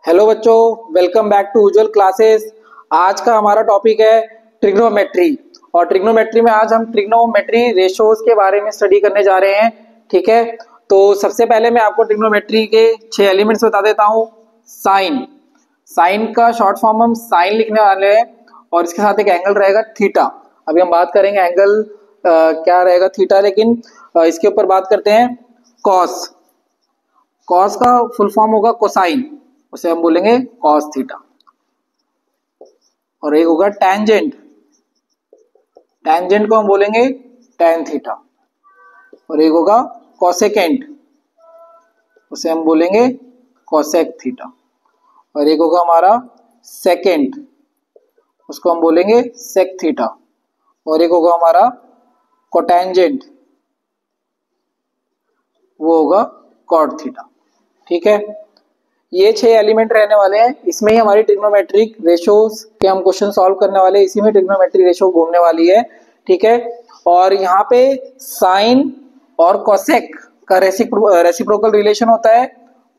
Hello बच्चों, welcome back to Ujjwal classes. आज का हमारा टॉपिक है ट्रिग्नोमेट्री। और ट्रिग्नोमेट्री में आज हम ट्रिग्नोमेट्री रेशोज के बारे में स्टडी करने जा रहे हैं। ठीक है, तो सबसे पहले मैं आपको ट्रिग्नोमेट्री के 6 एलिमेंट्स बता देता हूँ। साइन, साइन का शॉर्ट फॉर्म हम साइन लिखने वाले हैं और इसके साथ एक एंगल रहेगा थीटा। अभी हम बात करेंगे एंगल क्या रहेगा थीटा, लेकिन इसके ऊपर बात करते हैं कॉस। कॉस का फुल फॉर्म होगा कोसाइन, उसे हम बोलेंगे कॉस थीटा। और एक होगा टेंजेंट, टेंजेंट को हम बोलेंगे टेन थीटा। और एक होगा कोसेकेंट, उसे हम बोलेंगे कोसेक थीटा। और एक होगा हमारा सेकेंट, उसको हम बोलेंगे सेक थीटा। और एक होगा हमारा कोटेंजेंट, वो होगा कॉट थीटा। ठीक है, ये 6 एलिमेंट रहने वाले हैं। इसमें ही हमारी ट्रिग्नोमेट्रिक रेशोज के हम क्वेश्चन सॉल्व करने वाले हैं। इसी में ट्रिग्नोमेट्रिक रेशो घूमने वाली है। ठीक है, और यहाँ पे साइन और कोसेक का रेसिप्रोकल रिलेशन होता है,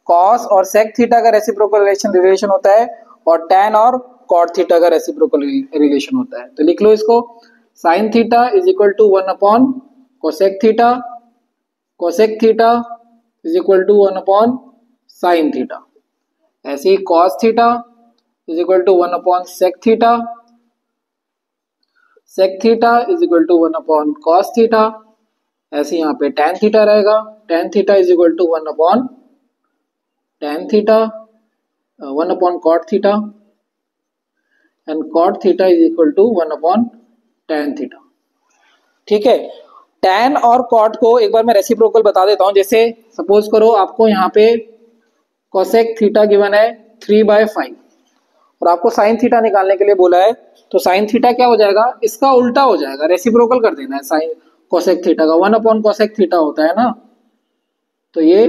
कॉस और सेक थीटा का रेसिप्रोकल रिलेशन होता है, और टैन और कॉट थीटा का रेसिप्रोकल रिलेशन होता है। तो लिख लो इसको, sine theta is equal to 1 upon cosec theta, cosec theta is equal to 1 upon sine theta. ऐसे ही cos theta is equal to 1 upon sec theta, sec theta is equal to 1 upon cos theta. ऐसे यहाँ पे tan theta रहेगा, tan theta is equal to 1 upon tan theta, 1 upon cot theta, and cot theta is equal to 1 upon tan theta. ठीक है, tan और cot को एक बार मैं रेसिप्रोकल बता देता हूं। जैसे सपोज करो आपको यहाँ पे कोसेक थीटा गिवन है 3/5 और आपको साइन थीटा निकालने के लिए बोला है, तो साइन थीटा क्या हो जाएगा, इसका उल्टा हो जाएगा, रेसिप्रोकल कर देना है। साइन कोसेक थीटा का 1 अपॉन कोसेक थीटा होता है ना, तो ये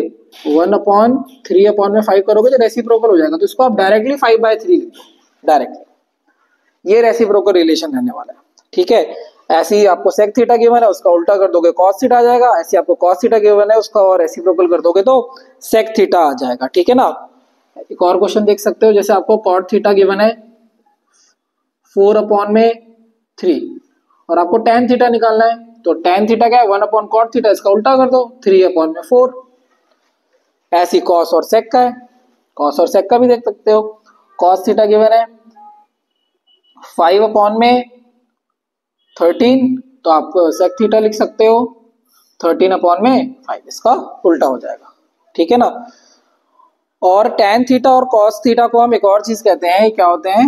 1 अपॉन 3 अपॉन में 5 करोगे तो रेसिप्रोकल हो जाएगा। तो इसको आप डायरेक्टली 5/3 लिख दो डायरेक्टली, ये रेसिप्रोकल रिलेशन रहने वाला है। ठीक है, ऐसे ही आपको सेक थीटा गिवन है, उसका उल्टा कर दोगे कॉस थीटा आ जाएगा। ऐसे आपको कॉस थीटा गिवन है, उसका और रेसिप्रोकल कर दोगे तो सेक थीटा आ जाएगा। ठीक है ना। एक और क्वेश्चन देख सकते हो, जैसे आपको कॉट थीटा गिवन है 4 अपॉन में 3 और आपको टैन थीटा निकालना है, तो टैन थीटा क्या है 1 अपॉन कॉट थीटा, इसका उल्टा कर दो 3 अपॉन में 4। ऐसी कॉस और सेक का है, कॉस और सेक का भी देख सकते हो। कॉस थीटा गिवन है 5 अपॉन में 13, तो आप सेक थीटा लिख सकते हो 13 अपॉन में 5, इसका उल्टा हो जाएगा। ठीक है ना। और टैन थीटा और कॉस थीटा को हम एक और चीज कहते हैं, क्या होते हैं,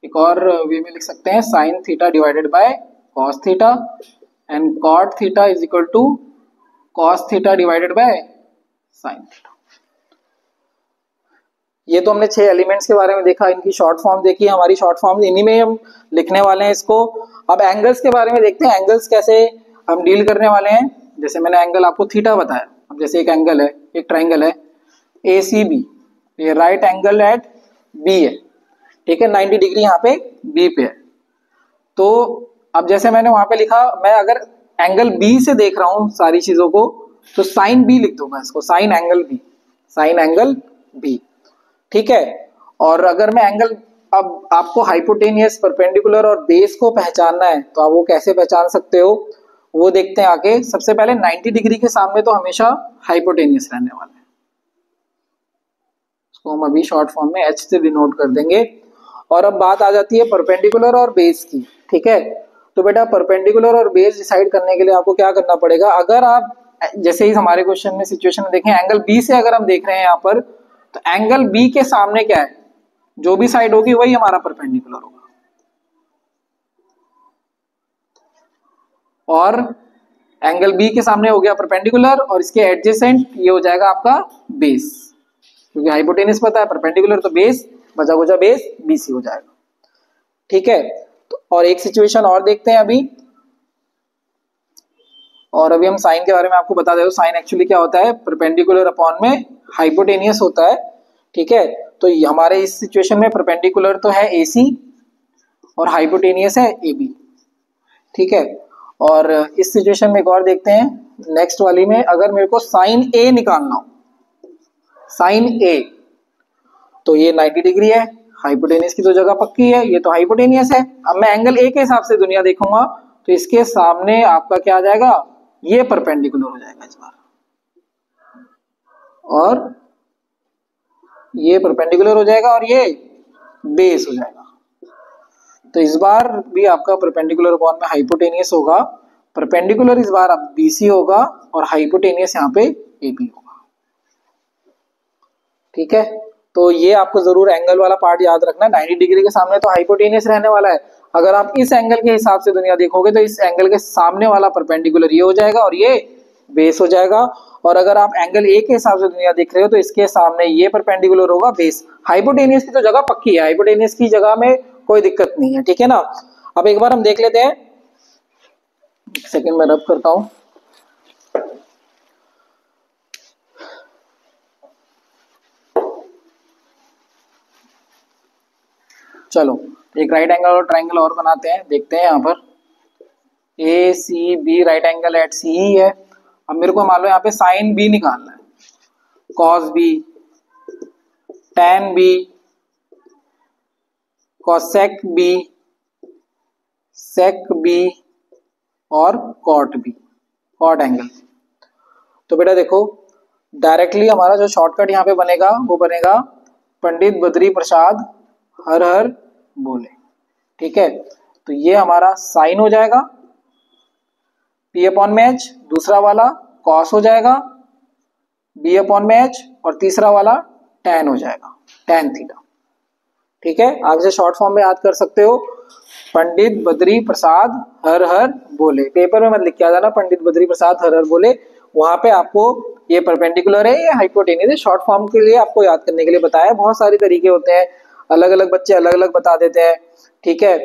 एक और वे में लिख सकते हैं, sine theta divided by cos theta, and cot theta is equal to cos theta divided by sine theta. ये तो हमने 6 एलिमेंट्स के बारे में देखा, इनकी शॉर्ट फॉर्म देखी, हमारी शॉर्ट फॉर्म इन्हीं में हम लिखने वाले हैं इसको। अब एंगल्स के बारे में देखते हैं, एंगल्स कैसे हम डील करने वाले हैं। जैसे मैंने एंगल आपको थीटा बताया, अब जैसे एक एंगल है, एक ट्राइंगल है ACB, ये राइट एंगल एट B है। ठीक है, 90 डिग्री यहाँ पे B पे है। तो अब जैसे मैंने वहां पे लिखा, मैं अगर एंगल B से देख रहा हूं सारी चीजों को, तो साइन B लिख दूंगा इसको, sign angle B, sign angle B। ठीक है, और अगर मैं एंगल, अब आपको हाइपोटेनियस, परपेंडिकुलर और बेस को पहचानना है, तो आप वो कैसे पहचान सकते हो वो देखते हैं आगे। सबसे पहले 90 डिग्री के सामने तो हमेशा हाइपोटेनियस रहने वाला है, इसको हम अभी शॉर्ट फॉर्म में H से डिनोट कर देंगे। और अब बात आ जाती है परपेंडिकुलर और बेस की। ठीक है, तो बेटा परपेंडिकुलर और बेस डिसाइड करने के लिए आपको क्या करना पड़ेगा, अगर आप जैसे ही हमारे क्वेश्चन में सिचुएशन में देखें, एंगल B से अगर हम देख रहे हैं यहाँ पर, तो एंगल B के सामने क्या है, जो भी साइड होगी वही हमारा परपेंडिकुलर होगा, और एंगल B के सामने हो गया परपेंडिकुलर, और इसके एडजेसेंट ये हो जाएगा आपका बेस, क्योंकि हाइपोटेनियस पता है, परपेंडिकुलर तो बेस, बचा कुचा बेस BC हो जाएगा। ठीक है, तो और एक सिचुएशन और देखते हैं अभी, और अभी हम साइन के बारे में आपको बता दे, साइन एक्चुअली क्या होता है, परपेंडिकुलर अपॉन में हाइपोटेनियस होता है। ठीक है, तो हमारे इस सिचुएशन में परपेंडिकुलर तो है AC और हाइपोटेनियस है AB। ठीक है, और इस सिचुएशन में एक और देखते हैं, नेक्स्ट वाली में, अगर मेरे को साइन A निकालना हो, साइन A, तो ये 90 डिग्री है, हाइपोटेनियस की तो जगह पक्की है, ये तो हाइपोटेनियस है। अब मैं एंगल ए के हिसाब से दुनिया देखूंगा तो इसके सामने आपका क्या आ जाएगा, ये परपेंडिकुलर हो जाएगा इस बार, और ये परपेंडिकुलर हो जाएगा और ये बेस हो जाएगा। तो इस बार भी आपका परपेंडिकुलर अपॉन में हाइपोटेनियस होगा, परपेंडिकुलर इस बार अब बीसी होगा और हाइपोटेनियस यहाँ पे एबी होगा। ठीक है, तो ये आपको जरूर एंगल वाला पार्ट याद रखना, 90 डिग्री के सामने तो हाइपोटेनियस रहने वाला है। अगर आप इस एंगल के हिसाब से दुनिया देखोगे तो इस एंगल के सामने वाला परपेंडिकुलर ये हो जाएगा और ये बेस हो जाएगा। और अगर आप एंगल ए के हिसाब से दुनिया देख रहे हो तो इसके सामने ये परपेंडिकुलर होगा, बेस। हाइपोटेनियस की तो जगह पक्की है, हाइपोटेनियस की जगह में कोई दिक्कत नहीं है। ठीक है ना, अब एक बार हम देख लेते हैं, एक सेकंड में रब करता हूं। चलो एक राइट एंगल और ट्राइंगल और बनाते हैं, देखते हैं। यहाँ पर A C B right angle at C ही है। अब मेरे को मान लो यहाँ पे साइन बी निकालना है, cos B, tan B, cosec B, sec B और कॉट बी, कॉट एंगल। तो बेटा देखो डायरेक्टली हमारा जो शॉर्टकट यहाँ पे बनेगा वो बनेगा पंडित बद्री प्रसाद हर हर बोले। ठीक है, तो ये हमारा साइन हो जाएगा पी अपॉन में एच, दूसरा वाला कॉस हो जाएगा बी अपॉन में एच और तीसरा वाला टैन हो जाएगा, टैन थीटा। ठीक है, आप इसे शॉर्ट फॉर्म में याद कर सकते हो, पंडित बद्री प्रसाद हर हर बोले। पेपर में मत लिख के आ जाना पंडित बद्री प्रसाद हर हर बोले, वहां पे आपको ये परपेंडिकुलर है, ये हाइपोटेनियस है। शॉर्ट फॉर्म के लिए आपको याद करने के लिए बताया, बहुत सारे तरीके होते हैं, अलग अलग बच्चे अलग अलग बता देते हैं। ठीक है,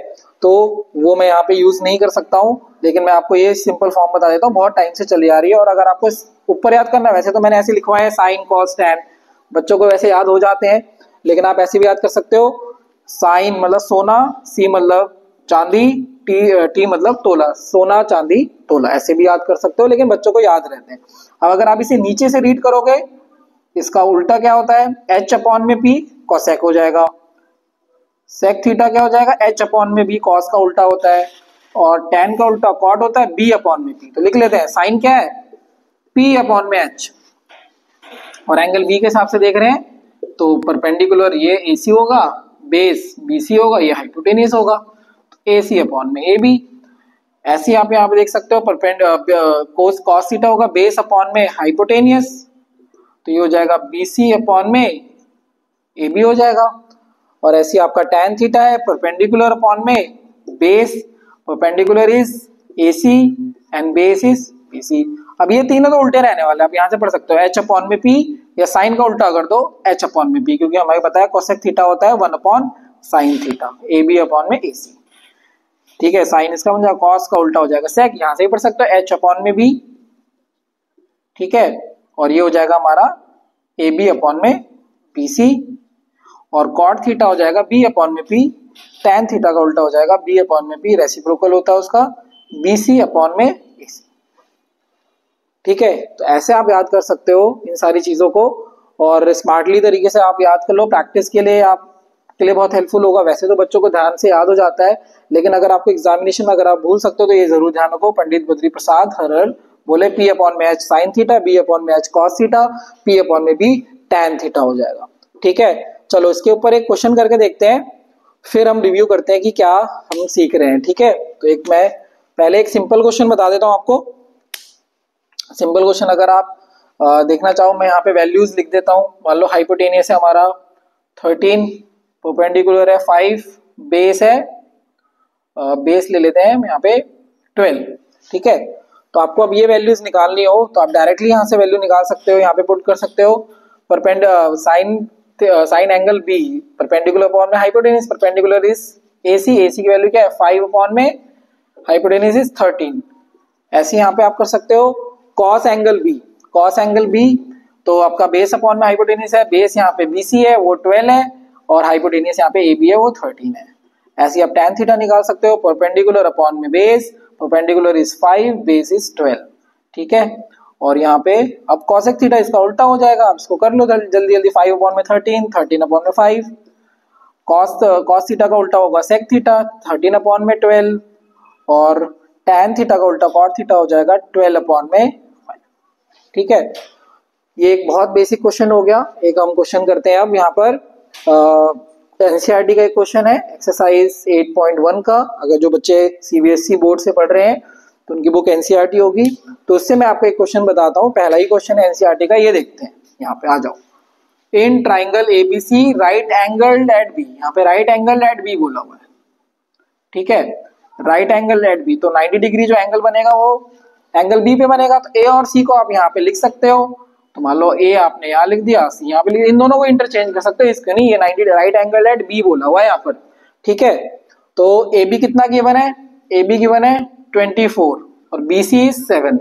तो वो मैं यहाँ पे यूज नहीं कर सकता हूँ, लेकिन मैं आपको ये सिंपल फॉर्म बता देता हूँ, बहुत टाइम से चली आ रही है। और अगर आपको ऊपर याद करना है, वैसे तो मैंने ऐसे लिखवाए हैं साइन कॉस टैन, बच्चों को वैसे याद हो जाते हैं, लेकिन आप ऐसे भी याद कर सकते हो। साइन मतलब सोना, सी मतलब चांदी, टी मतलब तोला, सोना चांदी तोला, ऐसे भी याद कर सकते हो, लेकिन बच्चों को याद रहते हैं। अब अगर आप इसे नीचे से रीड करोगे, इसका उल्टा क्या होता है, एच अपॉन में पी कॉसेक हो जाएगा, सेक थीटा क्या हो जाएगा, एच अपॉन में बी, कॉस का उल्टा होता है, और टैन का उल्टा कॉट होता है, बी अपॉन में पी। तो लिख लेते हैं साइन क्या है, पी अपॉन में एच, और एंगल बी के हिसाब से देख रहे हैं तो परपेंडिकुलर ये एसी होगा, बेस बीसी होगा, ये हाइपोटेनियस होगा, तो एसी अपॉन में ए बी। ऐसे आप यहाँ पे देख सकते हो, कोस कॉस थीटा होगा बेस अपॉन में हाइपोटेनियस, तो ये हो जाएगा बीसी अपॉन में ए बी हो जाएगा। और ऐसे आपका टैन थीटा है परपेंडिकुलर अपॉन में base, perpendicular is AC and base is BC. अब ये तीनों तो उल्टे रहने वाले, आप यहाँ से पढ़ सकते हो एच अपॉन में पी, या साइन का उल्टा कर दो एच अपॉन में पी, क्योंकि हमें पता है कोसेक थीटा होता है 1 upon sine theta, A B upon में एसी। ठीक है, साइन इसका बन जाएगा, कॉस का उल्टा हो जाएगा सेक, यहाँ से ही पढ़ सकते हो एच अपॉन में बी। ठीक है, और ये हो जाएगा हमारा ए बी अपॉन में बी सी, और कॉट थीटा हो जाएगा बी अपॉन में पी, टैन थीटा का उल्टा हो जाएगा बी अपॉन में पी, रेसिप्रोकल होता है उसका, बी सी अपॉन में ए सी। ठीक है, तो ऐसे आप याद कर सकते हो इन सारी चीजों को, और स्मार्टली तरीके से आप याद कर लो, प्रैक्टिस के लिए आप के लिए बहुत हेल्पफुल होगा। वैसे तो बच्चों को ध्यान से याद हो जाता है, लेकिन अगर आपको एग्जामिनेशन में अगर आप भूल सकते हो तो ये जरूर ध्यान रखो, पंडित बद्री प्रसाद हर हर बोले पी अपॉन में H sine theta, B upon में H cos theta, P upon में बी टैन थीटा हो जाएगा। ठीक है, चलो इसके ऊपर एक क्वेश्चन करके देखते हैं, फिर हम रिव्यू करते हैं कि क्या हम सीख रहे हैं। ठीक है, तो एक मैं पहले एक सिंपल क्वेश्चन बता देता हूं आपको। सिंपल क्वेश्चन अगर आप देखना चाहो, मैं यहाँ पे वैल्यूज लिख देता हूँ। मान लो हाइपोटेनियस है हमारा 13, परपेंडिकुलर है 5, बेस है बेस ले लेते हैं यहाँ पे 12। ठीक है, तो आपको अब ये वैल्यूज निकालनी हो तो आप डायरेक्टली यहाँ से वैल्यू निकाल सकते हो, यहाँ पे पुट कर सकते हो। Sine angle B perpendicular upon में hypotenuse, perpendicular is AC, AC की वैल्यू क्या है 5 अपॉन में हाइपोटेनियस इज 13। ऐसे यहाँ पे आप कर सकते हो cos angle B, cos angle B तो आपका बेस अपॉन में हाइपोटेनियस है, बेस यहाँ पे बीसी है वो 12 है, और हाइपोटेनियस यहाँ पे ए बी है वो 13 है। ऐसे आप टैन थीटा निकाल सकते हो, परपेंडिकुलर अपॉन में base, perpendicular is 5, base is 12। ठीक है, और यहाँ पे अब cosec थीटा इसका उल्टा हो जाएगा, अब इसको कर लो जल्दी जल्दी, 5/13, 13/5, cos थीटा का उल्टा होगा sec थीटा, 13/12, और tan थीटा का उल्टा cot थीटा हो जाएगा 12/5। ठीक है, ये एक बहुत बेसिक क्वेश्चन हो गया। एक हम क्वेश्चन करते हैं अब यहाँ पर एनसीईआरटी का एक क्वेश्चन है एक्सरसाइज 8.1 का। अगर जो बच्चे सीबीएसई बोर्ड से पढ़ रहे हैं तो उनकी बुक एनसीईआरटी होगी, तो उससे मैं आपको एक क्वेश्चन बताता हूँ। पहला ही क्वेश्चन है एनसीईआरटी का, ये देखते हैं। यहाँ पे आ जाओ। In triangle ABC right angled at B, यहाँ पे राइट एंगल एट बी बोला हुआ है। ठीक है, राइट एंगल एट बी, तो 90 डिग्री जो एंगल बनेगा वो एंगल बी पे बनेगा। तो ए और सी को आप यहाँ पे लिख सकते हो। तो मान लो ए आपने यहाँ लिख दिया, सी यहाँ पे लिख, इन दोनों को इंटरचेंज कर सकते हो, इसको नहीं। ये 90 राइट एंगल एट बी बोला हुआ है यहाँ पर। ठीक है, तो ए बी कितना गिवन है? ए बी गिवन है 24 और बी सी 7।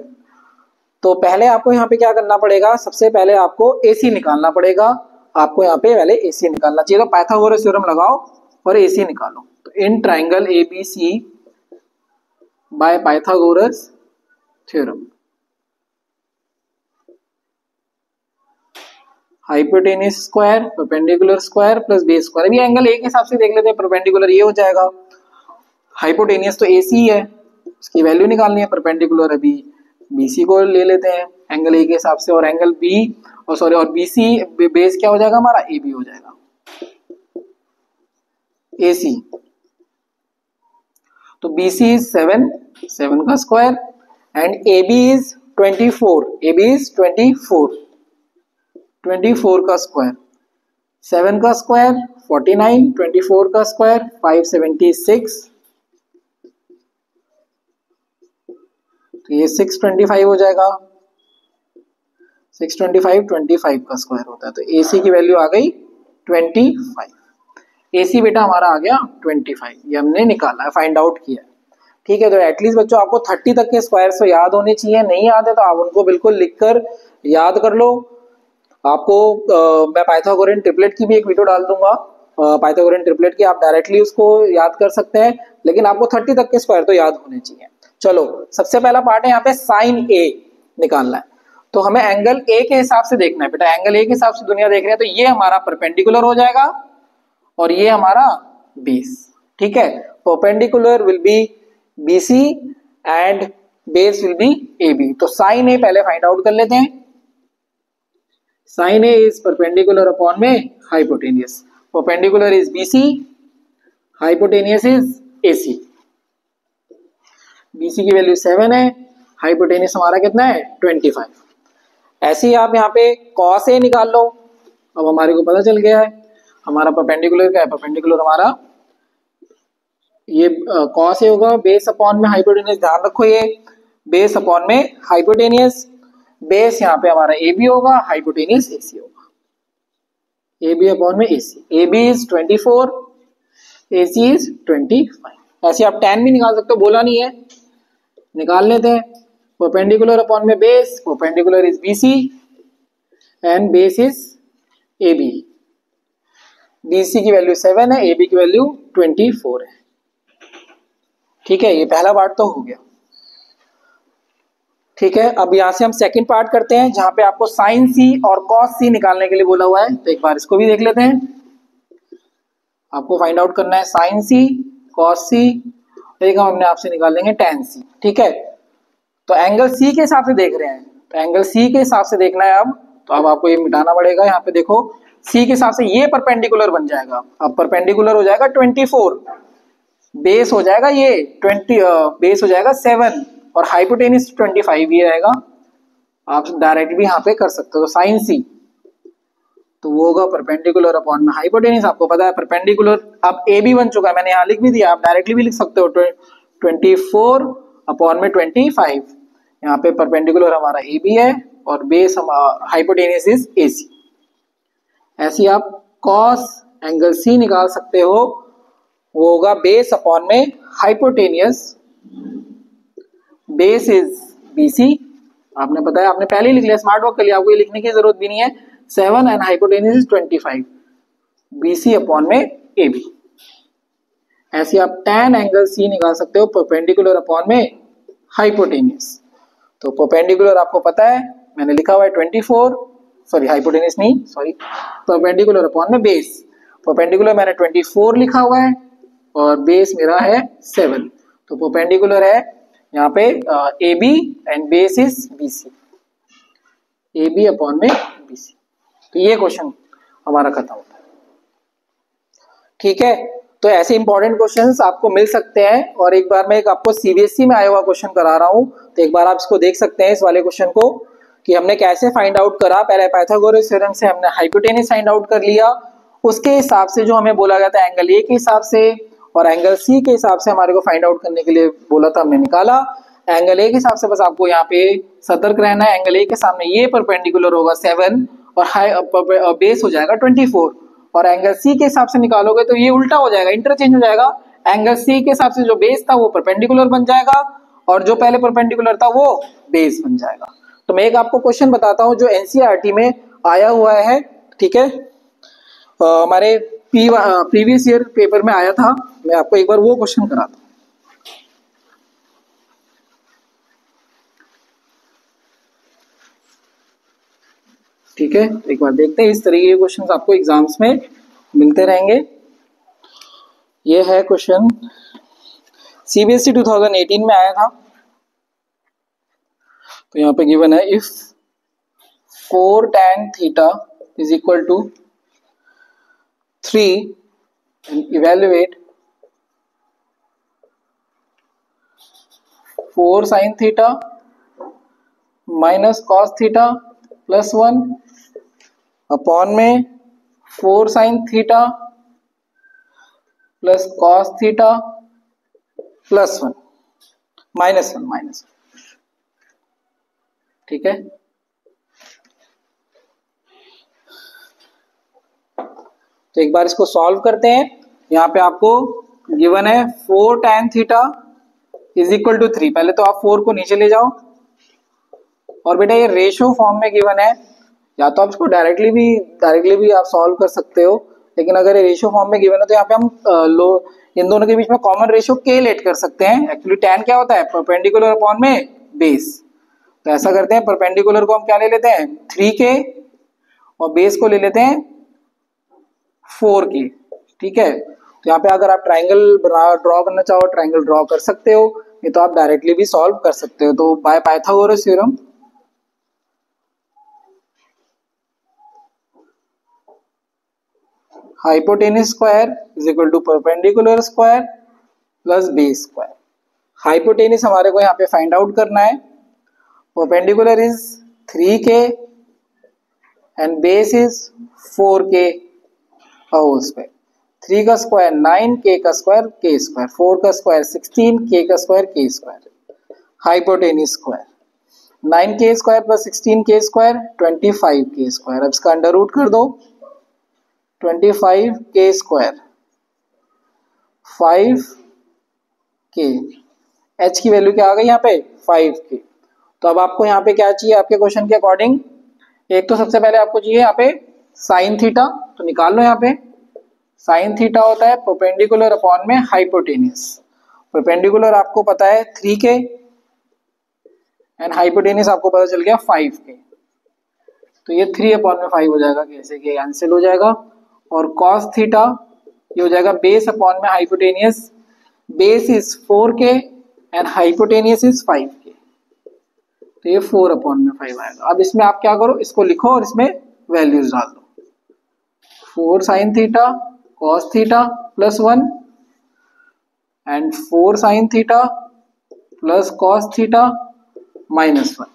तो पहले आपको यहाँ पे क्या करना पड़ेगा? सबसे पहले आपको ए सी निकालना पड़ेगा। आपको यहाँ पे पहले ए सी निकालना चाहिए। तो पाइथागोरस थ्योरम लगाओ और ए सी निकालो। तो in triangle A B C by Pythagoras theorem, hypotenuse square perpendicular square plus base square. अभी एंगल ए के हिसाब से देख लेते हैं। परपेंडिकुलर ये हो जाएगा, हाइपोटेन्यूस तो ए सी है, उसकी वैल्यू निकालनी है। परपेंडिकुलर अभी बीसी को ले लेते हैं एंगल ए के हिसाब से, और एंगल बी और सॉरी और बीसी बेस क्या हो जाएगा हमारा? ए बी हो जाएगा, ए सी। तो BC इज 7 का square and AB is 24, AB is 24 का स्क्वायर, 7 का स्क्वायर 49, 24 का स्क्वायर 576, तो ये 625 हो जाएगा। 625 25 का स्क्वायर होता है, तो AC की वैल्यू आ गई 25। AC बेटा हमारा आ गया 25, ये हमने निकाला है, फाइंड आउट किया। ठीक है, तो एटलीस्ट बच्चों आपको 30 तक के स्क्वायर तो याद होने चाहिए। नहीं याद है तो आप उनको बिल्कुल लिखकर याद कर लो। आपको मैं पाइथागोरियन ट्रिपलेट की भी एक वीडियो डाल दूंगा, पाइथागोरियन ट्रिपलेट की, आप डायरेक्टली उसको याद कर सकते हैं, लेकिन आपको 30 तक के स्क्वायर तो याद होने चाहिए। चलो, सबसे पहला पार्ट है यहाँ पे साइन ए निकालना है। तो हमें एंगल ए के हिसाब से देखना है बेटा। एंगल ए के हिसाब से दुनिया देख रहे हैं, तो ये हमारा परपेंडिकुलर हो जाएगा और ये हमारा बेस। ठीक है, perpendicular will be BC and base will be AB। तो साइन ए पहले फाइंड आउट कर लेते हैं। Sine A is perpendicular upon में hypotenuse. Perpendicular is BC, hypotenuse is AC। BC की वैल्यू 7 है, हाइपोटेनियस हमारा कितना है? 25। ऐसे ही आप यहाँ पे cos A निकाल लो। अब हमारे को पता चल गया है हमारा परपेंडिकुलर क्या है। परपेंडिकुलर हमारा ये cos A होगा बेस अपॉन में हाइपोटेनियस। ध्यान रखो, ये बेस अपॉन में हाइपोटेनियस। बेस यहाँ पे हमारा AB होगा, हाइपोटेनियस AC होगा। AB अपॉन में AC। AB is 24, AC is 25। ऐसे आप tan भी निकाल सकते हो, बोला नहीं है, निकाल लेते हैं। परपेंडिकुलर अपॉन में base, perpendicular is BC and base is AB। BC की वैल्यू 7 है, AB की वैल्यू 24 है। ठीक है, ये पहला पार्ट तो हो गया। ठीक है, अब यहां से हम सेकंड पार्ट करते हैं, जहां पे आपको साइन C और cos C निकालने के लिए बोला हुआ है। तो एक बार इसको भी देख लेते हैं। आपको फाइंड आउट करना है साइन C, cos C, एक हम अपने आप से निकाल लेंगे tan C। ठीक है, तो एंगल C के हिसाब से देख रहे हैं, तो एंगल C के हिसाब से देखना है अब। तो अब आपको ये मिटाना पड़ेगा। यहाँ पे देखो, C के हिसाब से ये परपेंडिकुलर बन जाएगा। अब परपेंडिकुलर हो जाएगा 24, बेस हो जाएगा ये 20, बेस हो जाएगा 7 और हाइपोटेनियस 25 ये रहेगा। आप डायरेक्ट भी यहाँ पे कर सकते हो। तो साइन C तो वो होगा परपेंडिकुलर अपॉन में हाइपोटेनियस। आपको पता है परपेंडिकुलर अब ए बी बन चुका है, मैंने यहाँ लिख भी दिया, आप डायरेक्टली भी लिख सकते हो 24 अपॉन में 25। यहाँ पे परपेंडिकुलर हमारा ए बी है और बेस हाइपोटेनियस इज ए सी। ऐसे आप कॉस एंगल सी निकाल सकते हो, वो होगा बेस अपॉन में हाइपोटेनियस। बेस इज BC, आपने पता है, आपने पहले ही लिख लिया, स्मार्ट वर्क के लिए आपको ये लिखने की जरूरत भी नहीं है। 7 and hypotenuse is 25, BC upon में AB। ऐसे आप tan एंगल C निकाल सकते हो परपेंडिकुलर अपॉन में हाइपोटेनियस। तो परपेंडिकुलर आपको पता है, मैंने लिखा हुआ है 24, सॉरी हाइपोटेनियस नहीं, सॉरी, परपेंडिकुलर अपॉन में बेस। परपेंडिकुलर मैंने 24 लिखा हुआ है और बेस मेरा है 7। तो परपेंडिकुलर है यहाँ पे A B and base is B C, A B upon में बी सी। तो ये क्वेश्चन हमारा खत्म होता है। ठीक है, तो ऐसे इंपॉर्टेंट क्वेश्चंस आपको मिल सकते हैं। और एक बार मैं एक आपको सीबीएसई में आया हुआ क्वेश्चन करा रहा हूं, तो एक बार आप इसको देख सकते हैं इस वाले क्वेश्चन को कि हमने कैसे फाइंड आउट करा। पहले पाइथागोरस थ्योरम से हमने हाइपोटेनस फाइंड आउट कर लिया, उसके हिसाब से जो हमें बोला गया था एंगल ए के हिसाब से और एंगल सी के हिसाब से हमारे को फाइंड आउट करने के लिए बोला था, हमने निकाला। एंगल ए के हिसाब से बस आपको यहाँ पे सतर्क रहना है, एंगल ए के सामने ये परपेंडिकुलर होगा 7 और बेस हो जाएगा 24, और एंगल सी के हिसाब से निकालोगे तो ये उल्टा हो जाएगा, इंटरचेंज हो जाएगा। एंगल सी के हिसाब से जो बेस था वो परपेंडिकुलर बन जाएगा और जो पहले परपेंडिकुलर था वो बेस बन जाएगा। तो मैं एक आपको क्वेश्चन बताता हूं जो एनसीईआरटी में आया हुआ है। ठीक है, हमारे प्रीवियस ईयर पेपर में आया था, मैं आपको एक बार वो क्वेश्चन कराता हूं। ठीक है, एक बार देखते हैं, इस तरीके के क्वेश्चंस आपको एग्जाम्स में मिलते रहेंगे। ये है क्वेश्चन सीबीएसई 2018 में आया था। तो यहाँ पे गिवन है if 4 tan theta is equal to 3 and evaluate 4 sin theta minus cos theta plus 1 upon में 4 sin theta plus cos theta plus 1 minus 1। ठीक है, तो एक बार इसको सॉल्व करते हैं। यहाँ पे आपको गिवन है 4 tan theta is equal to 3। पहले तो आप 4 को नीचे ले जाओ और बेटा ये रेशियो फॉर्म में गिवन है, या तो आप इसको डायरेक्टली भी आप सॉल्व कर सकते हो, लेकिन अगर ये रेशियो फॉर्म में गिवन है तो यहाँ पे हम इन दोनों के बीच में कॉमन रेशियो k लेट कर सकते हैं। एक्चुअली tan क्या होता है, परपेंडिकुलर अपॉन में बेस। तो ऐसा करते हैं, परपेंडिकुलर को हम क्या ले लेते हैं 3k और बेस को ले लेते हैं 4k। ठीक है, तो यहाँ पे अगर आप ट्राइंगल ड्रॉ करना चाहो ट्राइंगल ड्रॉ कर सकते हो, नहीं तो आप डायरेक्टली भी सॉल्व कर सकते हो। तो by Pythagoras theorem hypotenuse square is equal to perpendicular square plus base square. Hypotenuse हमारे को यहाँ पे फाइंड आउट करना है, perpendicular is 3k and base is 4k whole square. 3 का स्क्वायर 9, k का स्क्वायर k स्क्वायर, 4 का स्क्वायर 16, k का square k square. Hypotenuse square 9k square plus 16k square 25k square. अब इसका अंडर रूट कर दो, 25k स्क्वायर 5k, h की value क्या आ गई यहाँ पे 5k। तो अब आपको यहाँ पे क्या चाहिए आपके क्वेश्चन के अकॉर्डिंग, एक तो सबसे पहले आपको चाहिए यहाँ पे साइन थीटा, तो निकाल लो। यहाँ पे साइन थीटा होता है परपेंडिकुलर अपॉन में हाइपोटेनस। परपेंडिकुलर आपको पता है 3k एंड हाइपोटेनस आपको पता चल गया 5k, तो ये 3 अपॉन में 5 हो जाएगा, कैसे कि कैंसिल हो जाएगा। और cos थीटा ये हो जाएगा बेस अपॉन में hypotenuse, base is 4k and hypotenuse is 5k, तो ये 4 अपॉन में 5 आएगा। अब इसमें आप क्या करो, इसको लिखो और इसमें वैल्यूज डाल दो। 4 sin theta cos theta plus 1 and 4 sin theta plus cos theta minus 1।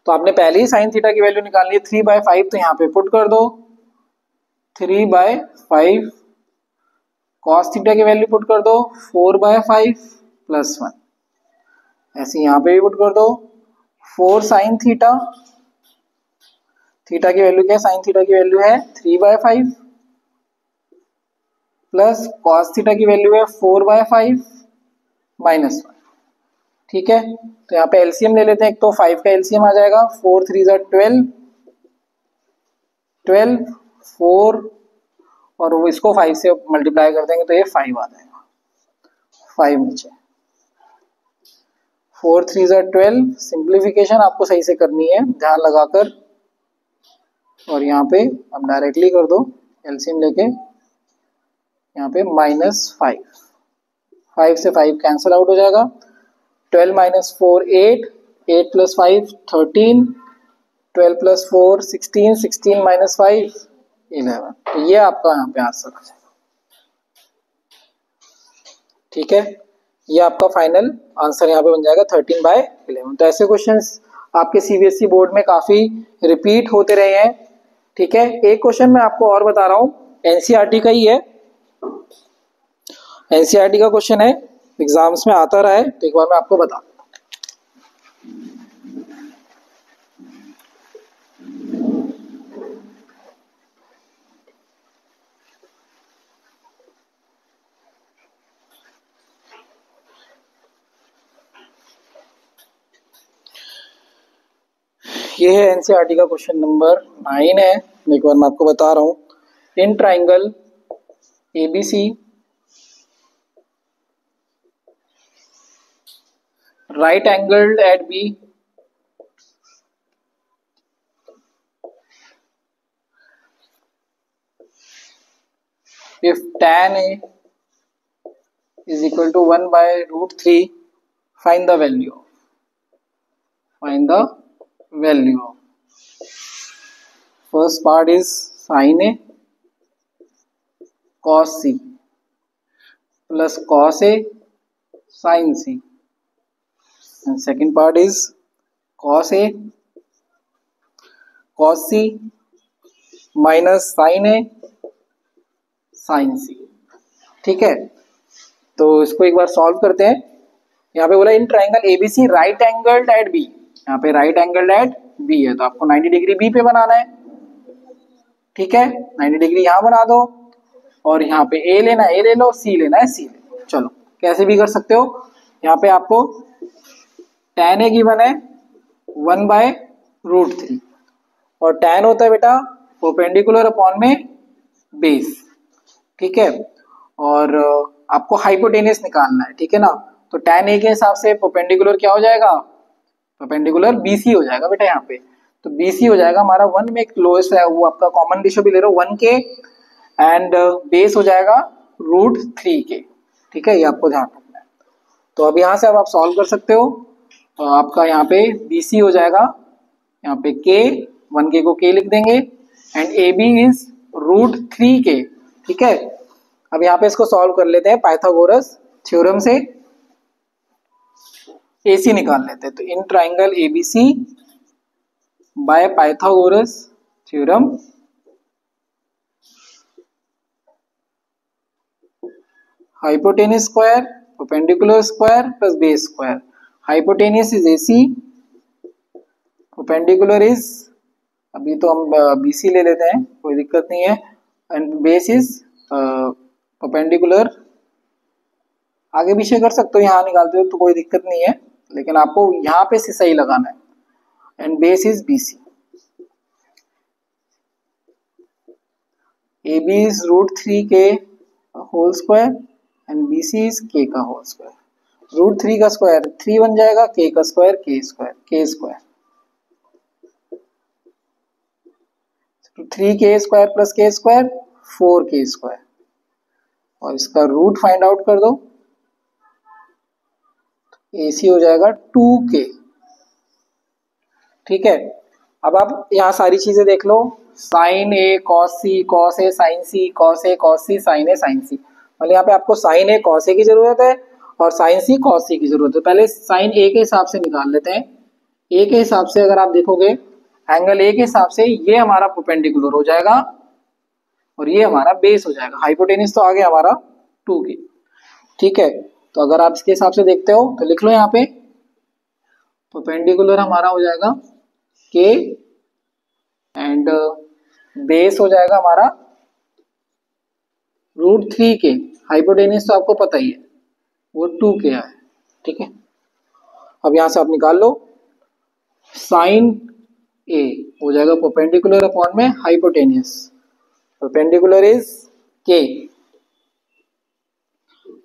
तो आपने पहले ही sin थीटा की वैल्यू निकाल ली 3/5, तो यहाँ पे पुट कर दो 3/5। cos थीटा की वैल्यू पुट कर दो 4/5 प्लस 1। ऐसे यहाँ पे भी पुट कर दो 4 sin थीटा, थीटा की वैल्यू क्या है, साइन थीटा की वैल्यू है 3/5 प्लस cos थीटा की वैल्यू है 4/5 माइनस 1। ठीक है, तो यहाँ पे एलसीएम ले लेते हैं। एक तो 5 का एलसीएम आ जाएगा, 4 3 12, 4 और वो इसको 5 से मल्टीप्लाई कर देंगे तो ये 5 आ जाएगा। 5 नीचे 4 3 12। सिंप्लीफिकेशन आपको सही से करनी है ध्यान लगाकर, और यहाँ पे अब डायरेक्टली कर दो एलसीएम लेके। यहाँ पे -5, 5 से 5 कैंसिल आउट हो जाएगा। 12 - 4 8, 8 + 5 13, 12 + 4 16, 16 - 5 11। तो ये आपका यहाँ पे आंसर है। ठीक है, ये आपका फाइनल आंसर यहाँ पे बन जाएगा 13/11। तो ऐसे क्वेश्चंस आपके सीबीएसई बोर्ड में काफी रिपीट होते रहे हैं। ठीक है, एक क्वेश्चन मैं आपको और बता रहा हूँ, एनसीईआरटी का ही है, एनसीईआरटी का क्वेश्चन है, एग्जाम्स में आता रहा है, तो एक बार मैं आपको बता। ये है एनसीईआरटी का क्वेश्चन नंबर 9 है, एक बार मैं आपको बता रहा हूँ। इन triangle ABC right angled at B, if tan A is equal to 1/√3, find the value of first part is sin A cos C plus cos A sin C, and second part is cos A cos C minus sin A sin C। ठीक है, तो इसको एक बार solve करते हैं। यहाँ पे बोला in triangle ABC right angled at B, यहाँ पे राइट एंगल्ड एट बी है, तो आपको 90 डिग्री बी पे बनाना है। ठीक है, 90 डिग्री यहाँ बना दो, और यहाँ पे ए लेना है ए ले लो, सी लेना है सी ले लो। चलो कैसे भी कर सकते हो। यहाँ पे आपको tan ए गिवन है 1/√3, और tan होता है बेटा परपेंडिकुलर अपॉन में बेस। ठीक है, और आपको हाइपोटेनियस निकालना है। ठीक है ना, तो tan ए के हिसाब से परपेंडिकुलर क्या हो जाएगा, परपेंडिकुलर BC हो जाएगा बेटा। यहाँ पे तो BC हो जाएगा हमारा 1 में, एक लोएस्ट है वो आपका कॉमन रेशियो भी ले लो 1 के, एंड बेस हो जाएगा √3 के। ठीक है, ये आपको ध्यान रखना है। तो अब यहाँ से अब आप सॉल्व कर सकते हो। तो आपका यहाँ पे BC हो जाएगा, यहाँ पे K 1 के को K लिख देंगे, एंड AB इज √3 के। ठीक है, अब यहाँ पे इसको सॉल्व कर लेते हैं पाइथागोरस थ्योरम से, AC निकाल लेते हैं। तो in triangle ABC bye Pythagoras theorem hypotenuse square perpendicular square plus base square, hypotenuse is AC, perpendicular is, अभी तो हम BC ले लेते हैं कोई दिक्कत नहीं है, एंड बेस इज परपेंडिकुलर, आगे पीछे कर सकते हो, यहाँ निकालते हो तो कोई दिक्कत नहीं है, लेकिन आपको यहाँ पे से सही लगाना है, and base is BC। AB is √3 के whole square and BC is K का होल स्क्वायर। √3 का स्क्वायर 3 बन जाएगा, K का square K square, 3K square plus K square 4K square, और इसका रूट फाइंड आउट कर दो, AC हो जाएगा 2K। ठीक है, अब आप यहाँ सारी चीजें देख लो, sign A cos C cos A sin C cos A cos C sin A sin C, मतलब यहाँ पे आपको साइन A cos A की जरूरत है और साइन C cos C की जरूरत है। पहले साइन A के हिसाब से निकाल लेते हैं। A के हिसाब से अगर आप देखोगे एंगल A के हिसाब से ये हमारा परपेंडिकुलर हो जाएगा और ये हमारा बेस हो जाएगा। हाइपोटेनियस तो आ गया हमारा 2K। ठीक है, तो अगर आप इसके हिसाब से देखते हो तो लिख लो, यहाँ पे परपेंडिकुलर हमारा हो जाएगा K, एंड बेस हो जाएगा हमारा √3K। हाइपोटेनियस तो आपको पता ही है वो 2K है। ठीक है, अब यहां से आप निकाल लो, साइन A हो जाएगा परपेंडिकुलर अपॉन में hypotenuse, perpendicular is K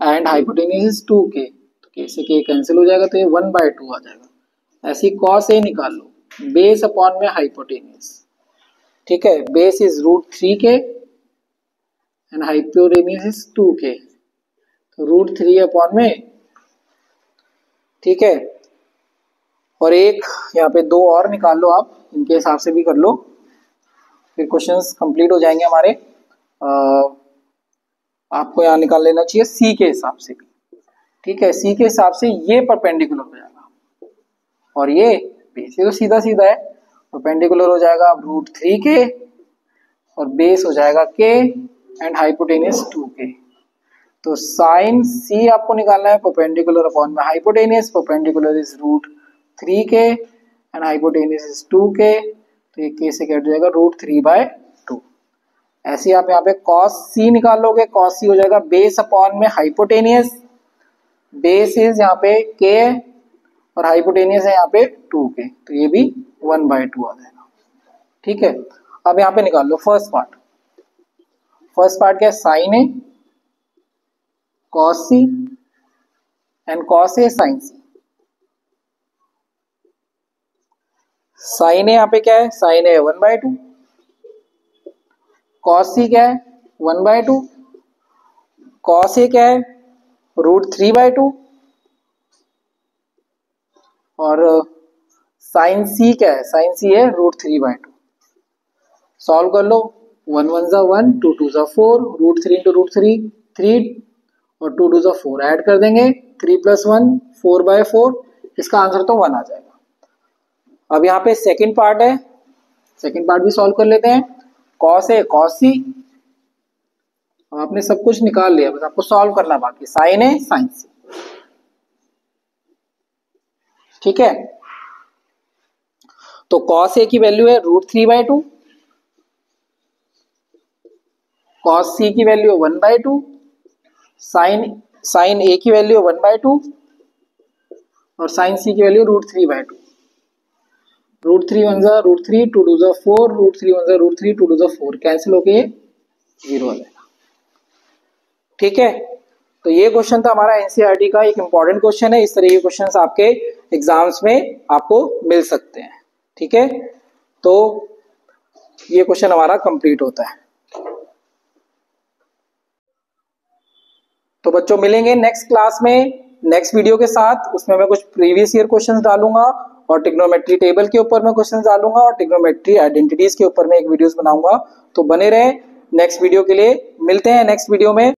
and hypotenuse is 2K, तो के से के कैंसिल हो जाएगा तो ये 1/2 आ जाएगा। ऐसी कॉस ए निकाल लो, बेस अपॉन में हाइपोटेनियस, ठीक है, base is √3k and hypotenuse is 2k, तो √3 अपॉन में, ठीक है। और एक यहाँ पे दो और निकाल लो आप, इनके हिसाब से भी कर लो, फिर क्वेश्चंस कंप्लीट हो जाएंगे हमारे। आपको यहाँ निकाल लेना चाहिए सी के हिसाब से भी, ठीक है। सी के हिसाब से ये परपेंडिकुलर हो जाएगा और ये बेस, ये तो सीधा सीधा है, परपेंडिकुलर हो जाएगा √3k और बेस हो जाएगा k एंड हाइपोटेनियस 2k। तो साइन सी आपको निकालना है परपेंडिकुलर अपॉन में hypotenuse, perpendicular is √3k and hypotenuse is 2k, तो ये k से कट जाएगा √3/2। ऐसे आप यहाँ पे cos c निकाल लोगे, cos c हो जाएगा बेस अपॉन में हाइपोटेनियस, बेस इज यहाँ पे k और हाइपोटेनियस है यहाँ पे 2k, तो ये भी 1/2 आ जाएगा, ठीक है। अब यहाँ पे निकाल लो फर्स्ट पार्ट। फर्स्ट पार्ट क्या है, sine A cos c and cos a sin c। Sine A यहाँ पे क्या है, साइन ए 1/2, cos c क्या है 1/2, cos a क्या है √3/2 और साइन c क्या है, साइन c है √3/2। सॉल्व कर लो, 1 1 जा 1, 2 2 जा 4, √3 into √3 3 और 2 2 जा 4 ऐड कर देंगे, 3 + 1 4/4, इसका आंसर तो 1 आ जाएगा। अब यहाँ पे सेकंड पार्ट है, सेकंड पार्ट भी सॉल्व कर लेते हैं। cos a cos c, आपने सब कुछ निकाल लिया, बस आपको सॉल्व करना बाकी, साइन ए साइन सी, ठीक है। तो cos a की वैल्यू है √3/2, cos c की वैल्यू है 1/2, साइन a की वैल्यू है 1/2 और साइन c की वैल्यू √3/2। √3 1 जा √3, 2 2 जा 4, √3 1 जा √3, 2 2 जा 4, कैंसिल होके 0 आ जाएगा, ठीक है। तो ये क्वेश्चन था हमारा एनसीईआरटी का, एक इंपॉर्टेंट क्वेश्चन है। इस तरह के क्वेश्चंस आपके एग्जाम्स में आपको मिल सकते हैं, ठीक है। तो ये क्वेश्चन हमारा कंप्लीट होता है। तो बच्चों मिलेंगे नेक्स्ट क्लास में नेक्स्ट वीडियो के साथ, उसमें मैं कुछ प्रीवियस ईयर क्वेश्चंस डालूंगा और ट्रिग्नोमेट्री टेबल के ऊपर मैं क्वेश्चंस डालूंगा और ट्रिग्नोमेट्री आइडेंटिटीज के ऊपर मैं एक वीडियोस बनाऊंगा। तो बने रहे नेक्स्ट वीडियो के लिए, मिलते हैं नेक्स्ट वीडियो में।